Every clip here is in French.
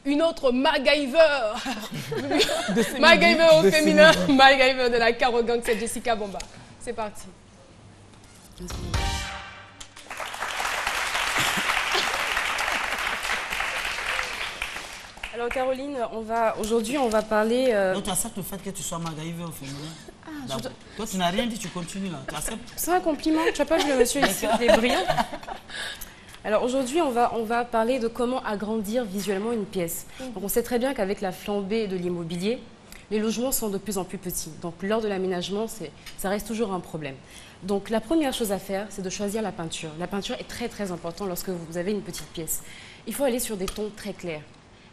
une autre MacGyver. MacGyver au féminin, MacGyver de la Caro Gang, c'est Jessica Bomba. C'est parti. Alors Caroline, aujourd'hui on va parler... Donc tu acceptes le fait que tu sois MacGyver au féminin? Toi tu n'as rien dit, tu continues là, tu acceptes? C'est un compliment, tu vois pas que le monsieur ici il est brillant. Alors aujourd'hui on va parler de comment agrandir visuellement une pièce. Donc on sait très bien qu'avec la flambée de l'immobilier, les logements sont de plus en plus petits. Donc lors de l'aménagement, ça reste toujours un problème. Donc la première chose à faire, c'est de choisir la peinture. La peinture est très très importante lorsque vous avez une petite pièce. Il faut aller sur des tons très clairs.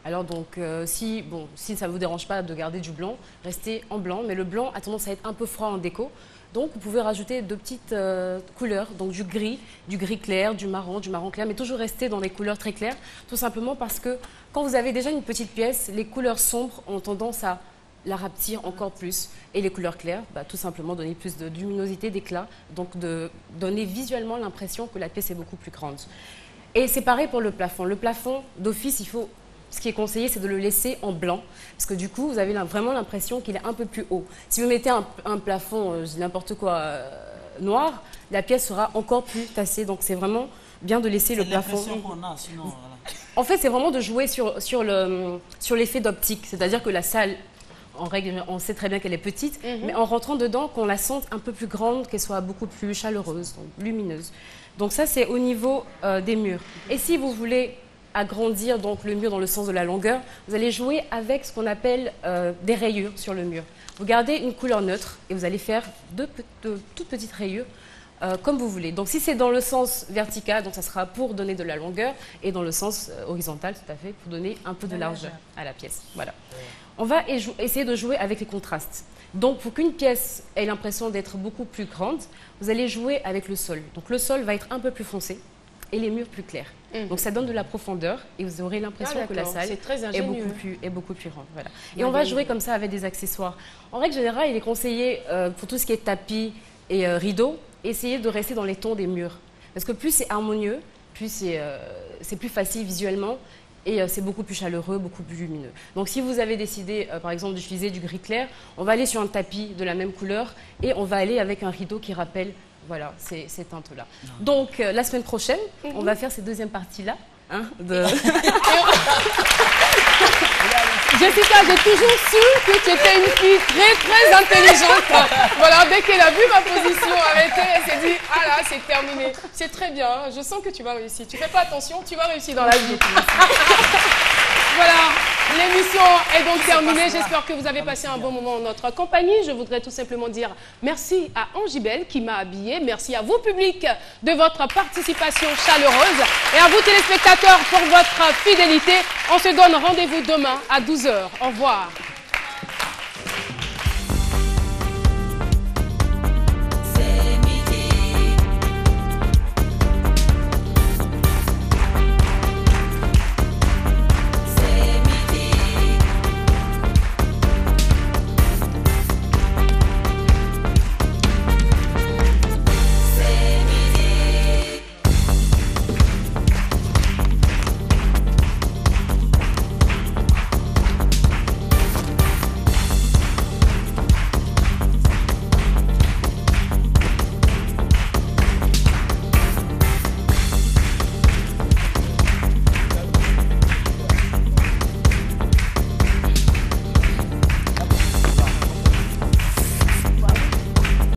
Alors donc, si ça ne vous dérange pas de garder du blanc, restez en blanc. Mais le blanc a tendance à être un peu froid en déco. Donc, vous pouvez rajouter de petites couleurs, donc du gris clair, du marron clair, mais toujours rester dans les couleurs très claires, tout simplement parce que quand vous avez déjà une petite pièce, les couleurs sombres ont tendance à la rapetir encore plus. Et les couleurs claires, tout simplement donner plus de luminosité, d'éclat, donc de donner visuellement l'impression que la pièce est beaucoup plus grande. Et c'est pareil pour le plafond. Le plafond, d'office, ce qui est conseillé, c'est de le laisser en blanc. Parce que du coup, vous avez vraiment l'impression qu'il est un peu plus haut. Si vous mettez un plafond, je dis n'importe quoi, noir, la pièce sera encore plus tassée. Donc c'est vraiment bien de laisser le plafond. C'est l'impression qu'on a, sinon... Voilà. En fait, c'est vraiment de jouer sur l'effet d'optique. C'est-à-dire que la salle, en règle, on sait très bien qu'elle est petite, mais en rentrant dedans, qu'on la sente un peu plus grande, qu'elle soit beaucoup plus chaleureuse, donc lumineuse. Donc ça, c'est au niveau des murs. Et si vous voulez agrandir donc le mur dans le sens de la longueur, vous allez jouer avec ce qu'on appelle des rayures sur le mur. Vous gardez une couleur neutre et vous allez faire de toutes petites rayures comme vous voulez. Donc si c'est dans le sens vertical, donc ça sera pour donner de la longueur, et dans le sens horizontal, tout à fait, pour donner un peu de largeur à la pièce. Voilà. On va essayer de jouer avec les contrastes. Donc pour qu'une pièce ait l'impression d'être beaucoup plus grande, vous allez jouer avec le sol. Donc le sol va être un peu plus foncé et les murs plus clairs. Donc ça donne de la profondeur et vous aurez l'impression que la salle est beaucoup plus grande. Voilà. Et on va jouer comme ça avec des accessoires. En règle générale, il est conseillé pour tout ce qui est tapis et rideaux, essayez de rester dans les tons des murs. Parce que plus c'est harmonieux, plus c'est plus facile visuellement et c'est beaucoup plus chaleureux, beaucoup plus lumineux. Donc si vous avez décidé par exemple d'utiliser du gris clair, on va aller sur un tapis de la même couleur et on va aller avec un rideau qui rappelle voilà, ces teintes-là. Donc, la semaine prochaine, on va faire cette deuxième partie-là. Hein, Jessica, j'ai toujours su que tu étais une fille très, très intelligente. Voilà, dès qu'elle a vu ma position arrêtée, elle s'est dit, ah là, c'est terminé. C'est très bien, je sens que tu vas réussir. Tu fais pas attention, tu vas réussir dans la vie. Voilà, l'émission est donc terminée. J'espère que vous avez passé un bon moment en notre compagnie. Je voudrais tout simplement dire merci à Angibel qui m'a habillée. Merci à vous, public, de votre participation chaleureuse. Et à vous, téléspectateurs, pour votre fidélité. On se donne rendez-vous demain à 12h. Au revoir.